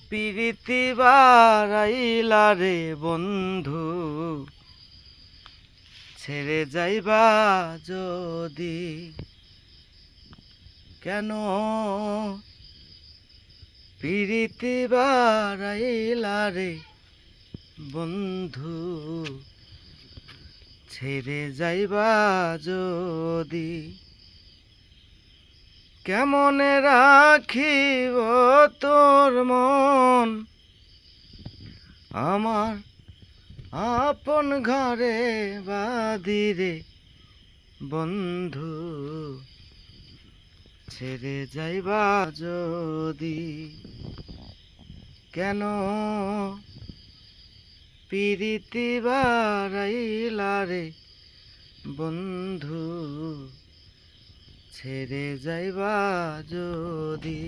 প্রীতি বাড়াইলা রে বন্ধু, ছেড়ে যাইবা যদি? কেন প্রীতি বাড়াইলা রে বন্ধু, ছেড়ে যাইবা যদি? কেমনে রাখিব তোর মন আমার আপন ঘরে বাঁধিরে বন্ধু, ছেড়ে যাইবা যদি? কেন প্রীতি বাড়াইলা রে বন্ধু, ছেড়ে যাইবা যদি?